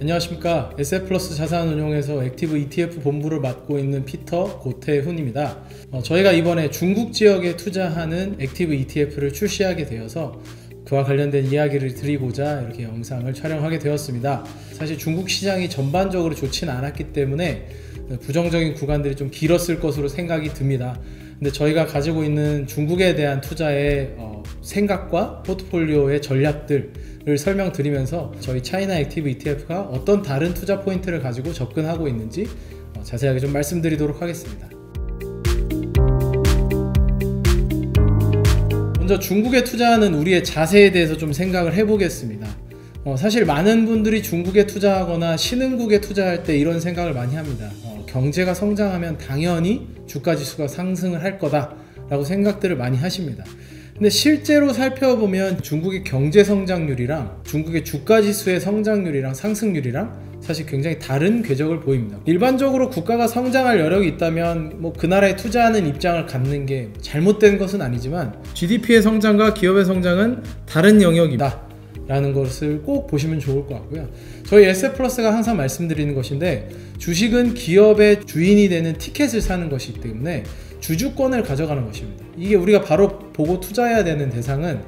안녕하십니까. SF플러스 자산운용에서 액티브 ETF 본부를 맡고 있는 피터 고태훈입니다. 저희가 이번에 중국 지역에 투자하는 액티브 ETF를 출시하게 되어서 그와 관련된 이야기를 드리고자 이렇게 영상을 촬영하게 되었습니다. 사실 중국 시장이 전반적으로 좋지는 않았기 때문에 부정적인 구간들이 좀 길었을 것으로 생각이 듭니다. 근데 저희가 가지고 있는 중국에 대한 투자의 생각과 포트폴리오의 전략들을 설명드리면서 저희 차이나 액티브 ETF가 어떤 다른 투자 포인트를 가지고 접근하고 있는지 자세하게 좀 말씀드리도록 하겠습니다. 먼저 중국에 투자하는 우리의 자세에 대해서 좀 생각을 해보겠습니다. 사실 많은 분들이 중국에 투자하거나 신흥국에 투자할 때 이런 생각을 많이 합니다. 경제가 성장하면 당연히 주가지수가 상승을 할 거다 라고 생각들을 많이 하십니다. 근데 실제로 살펴보면 중국의 경제 성장률이랑 중국의 주가지수의 성장률이랑 상승률이랑 사실 굉장히 다른 궤적을 보입니다. 일반적으로 국가가 성장할 여력이 있다면 그 나라에 투자하는 입장을 갖는 게 잘못된 것은 아니지만 GDP의 성장과 기업의 성장은 다른 영역이다 라는 것을 꼭 보시면 좋을 것 같고요. 저희 SF플러스가 항상 말씀드리는 것인데, 주식은 기업의 주인이 되는 티켓을 사는 것이기 때문에 주주권을 가져가는 것입니다. 이게 우리가 바로 보고 투자해야 되는 대상은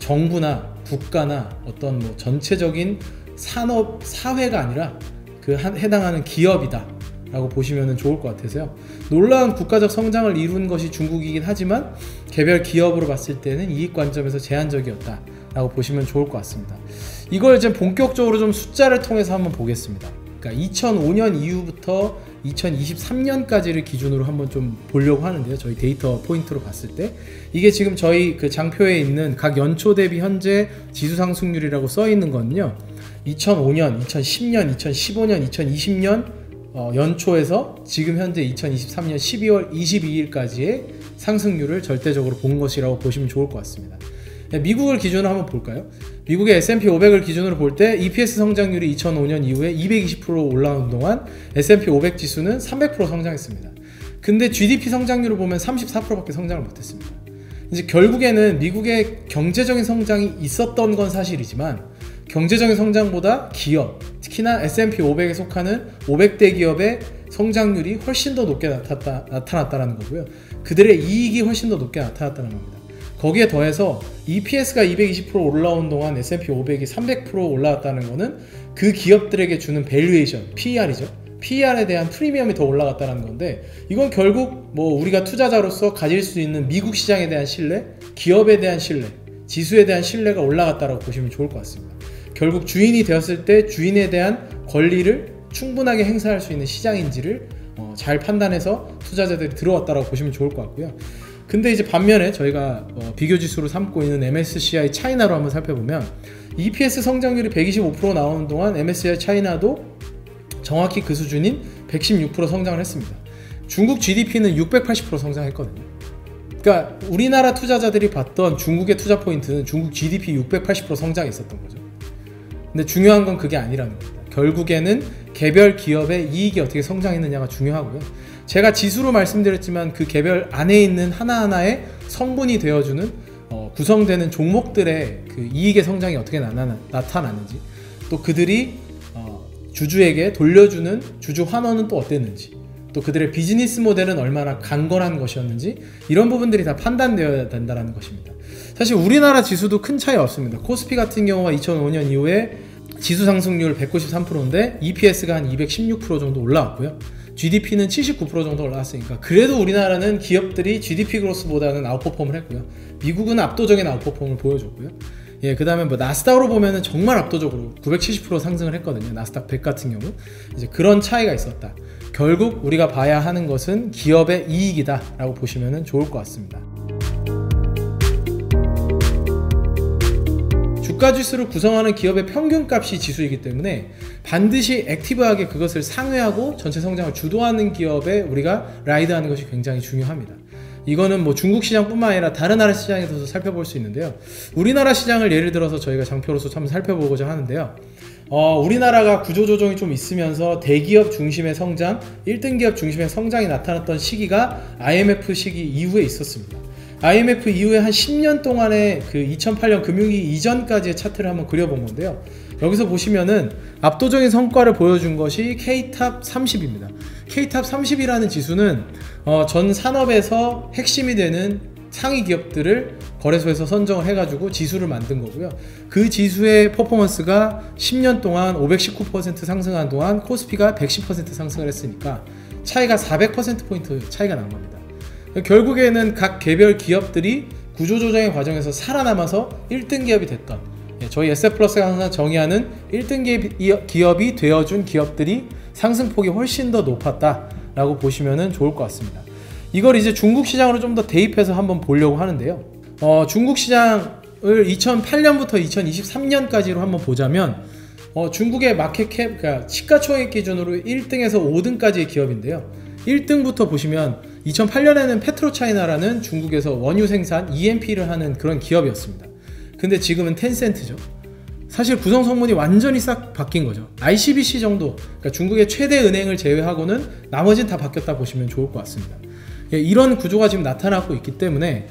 정부나 국가나 어떤 전체적인 산업, 사회가 아니라 해당하는 기업이다 라고 보시면 좋을 것 같아서요. 놀라운 국가적 성장을 이룬 것이 중국이긴 하지만 개별 기업으로 봤을 때는 이익 관점에서 제한적이었다 라고 보시면 좋을 것 같습니다. 이걸 이제 본격적으로 좀 숫자를 통해서 한번 보겠습니다. 그러니까 2005년 이후부터 2023년까지를 기준으로 한번 좀 보려고 하는데요. 저희 데이터 포인트로 봤을 때 이게 지금 저희 그 장표에 있는 각 연초 대비 현재 지수 상승률이라고 써 있는 거는요, 2005년, 2010년, 2015년, 2020년 연초에서 지금 현재 2023년 12월 22일까지의 상승률을 절대적으로 본 것이라고 보시면 좋을 것 같습니다. 미국을 기준으로 한번 볼까요? 미국의 S&P 500을 기준으로 볼 때 EPS 성장률이 2005년 이후에 220% 올라온 동안 S&P 500 지수는 300% 성장했습니다. 근데 GDP 성장률을 보면 34%밖에 성장을 못했습니다. 이제 결국에는 미국의 경제적인 성장이 있었던 건 사실이지만 경제적인 성장보다 기업, 특히나 S&P 500에 속하는 500대 기업의 성장률이 훨씬 더 높게 나타났다는 거고요. 그들의 이익이 훨씬 더 높게 나타났다는 겁니다. 거기에 더해서 EPS가 220% 올라온 동안 S&P 500이 300% 올라왔다는 것은 그 기업들에게 주는 밸류에이션, PER이죠. PER에 대한 프리미엄이 더 올라갔다는 건데, 이건 결국 우리가 투자자로서 가질 수 있는 미국 시장에 대한 신뢰, 기업에 대한 신뢰, 지수에 대한 신뢰가 올라갔다고 보시면 좋을 것 같습니다. 결국 주인이 되었을 때 주인에 대한 권리를 충분하게 행사할 수 있는 시장인지를 잘 판단해서 투자자들이 들어왔다고 보시면 좋을 것 같고요. 근데 이제 반면에 저희가 비교지수로 삼고 있는 MSCI 차이나로 한번 살펴보면 EPS 성장률이 125% 나오는 동안 MSCI 차이나도 정확히 그 수준인 116% 성장을 했습니다. 중국 GDP는 680% 성장했거든요. 그러니까 우리나라 투자자들이 봤던 중국의 투자 포인트는 중국 GDP 680% 성장이 있었던 거죠. 근데 중요한 건 그게 아니라는 겁니다. 결국에는 개별 기업의 이익이 어떻게 성장했느냐가 중요하고요. 제가 지수로 말씀드렸지만 그 개별 안에 있는 하나하나의 성분이 되어주는 구성되는 종목들의 그 이익의 성장이 어떻게 나타나는지, 또 그들이 주주에게 돌려주는 주주 환원은 또 어땠는지, 또 그들의 비즈니스 모델은 얼마나 강건한 것이었는지, 이런 부분들이 다 판단되어야 된다는 것입니다. 사실 우리나라 지수도 큰 차이 없습니다. 코스피 같은 경우가 2005년 이후에 지수 상승률 193%인데 EPS가 한 216% 정도 올라왔고요. GDP는 79% 정도 올라왔으니까 그래도 우리나라는 기업들이 GDP 그로스보다는 아웃퍼폼을 했고요. 미국은 압도적인 아웃퍼폼을 보여줬고요. 그 다음에 나스닥으로 보면은 정말 압도적으로 970% 상승을 했거든요. 나스닥 100 같은 경우. 이제 그런 차이가 있었다. 결국 우리가 봐야 하는 것은 기업의 이익이다 라고 보시면 좋을 것 같습니다. 주가지수를 구성하는 기업의 평균값이 지수이기 때문에 반드시 액티브하게 그것을 상회하고 전체 성장을 주도하는 기업에 우리가 라이드하는 것이 굉장히 중요합니다. 이거는 중국 시장뿐만 아니라 다른 나라 시장에서도 살펴볼 수 있는데요. 우리나라 시장을 예를 들어서 저희가 장표로서 한번 살펴보고자 하는데요. 우리나라가 구조조정이 좀 있으면서 대기업 중심의 성장, 1등 기업 중심의 성장이 나타났던 시기가 IMF 시기 이후에 있었습니다. IMF 이후에 한 10년 동안의 그 2008년 금융위기 이전까지의 차트를 한번 그려본 건데요. 여기서 보시면은 압도적인 성과를 보여준 것이 K탑 30입니다. K탑 30이라는 지수는 전 산업에서 핵심이 되는 상위 기업들을 거래소에서 선정을 해가지고 지수를 만든 거고요. 그 지수의 퍼포먼스가 10년 동안 519% 상승한 동안 코스피가 110% 상승을 했으니까 차이가 400%포인트 차이가 난 겁니다. 결국에는 각 개별 기업들이 구조조정의 과정에서 살아남아서 1등 기업이 됐던, 저희 SF플러스가 항상 정의하는 1등 기업이 되어준 기업들이 상승폭이 훨씬 더 높았다라고 보시면 좋을 것 같습니다. 이걸 이제 중국 시장으로 좀 더 대입해서 한번 보려고 하는데요. 중국 시장을 2008년부터 2023년까지로 한번 보자면 중국의 마켓캡, 그러니까 시가총액 기준으로 1등에서 5등까지의 기업인데요. 1등부터 보시면 2008년에는 페트로차이나라는 중국에서 원유 생산 EMP를 하는 그런 기업이었습니다. 근데 지금은 텐센트죠. 사실 구성 성분이 완전히 싹 바뀐 거죠. ICBC 정도, 그러니까 중국의 최대 은행을 제외하고는 나머지는 다 바뀌었다 보시면 좋을 것 같습니다. 이런 구조가 지금 나타나고 있기 때문에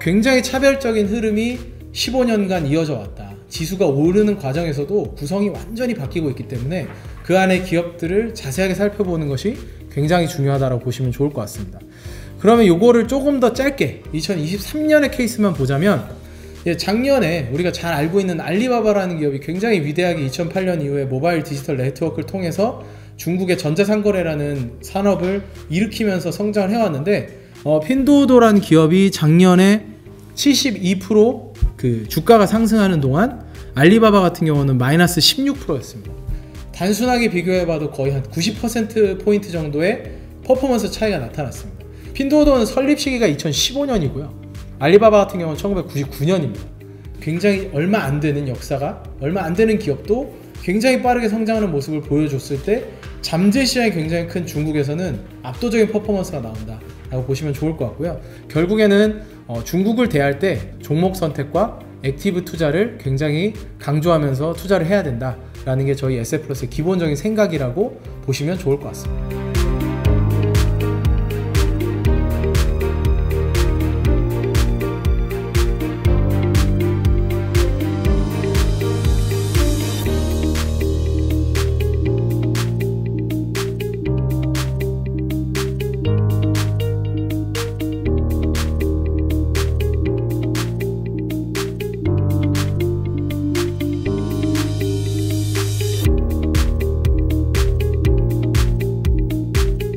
굉장히 차별적인 흐름이 15년간 이어져 왔다. 지수가 오르는 과정에서도 구성이 완전히 바뀌고 있기 때문에 그 안에 기업들을 자세하게 살펴보는 것이 굉장히 중요하다고 보시면 좋을 것 같습니다. 그러면 이거를 조금 더 짧게 2023년의 케이스만 보자면, 작년에 우리가 잘 알고 있는 알리바바라는 기업이 굉장히 위대하게 2008년 이후에 모바일 디지털 네트워크를 통해서 중국의 전자상거래라는 산업을 일으키면서 성장을 해왔는데, 핀두오도라는 기업이 작년에 72% 그 주가가 상승하는 동안 알리바바 같은 경우는 마이너스 16%였습니다. 단순하게 비교해봐도 거의 한 90%포인트 정도의 퍼포먼스 차이가 나타났습니다. 핀두오도는 설립 시기가 2015년이고요. 알리바바 같은 경우는 1999년입니다. 굉장히 얼마 안 되는 역사가, 얼마 안 되는 기업도 굉장히 빠르게 성장하는 모습을 보여줬을 때 잠재 시장이 굉장히 큰 중국에서는 압도적인 퍼포먼스가 나온다 라고 보시면 좋을 것 같고요. 결국에는 중국을 대할 때 종목 선택과 액티브 투자를 굉장히 강조하면서 투자를 해야 된다 라는 게 저희 SF플러스의 기본적인 생각이라고 보시면 좋을 것 같습니다.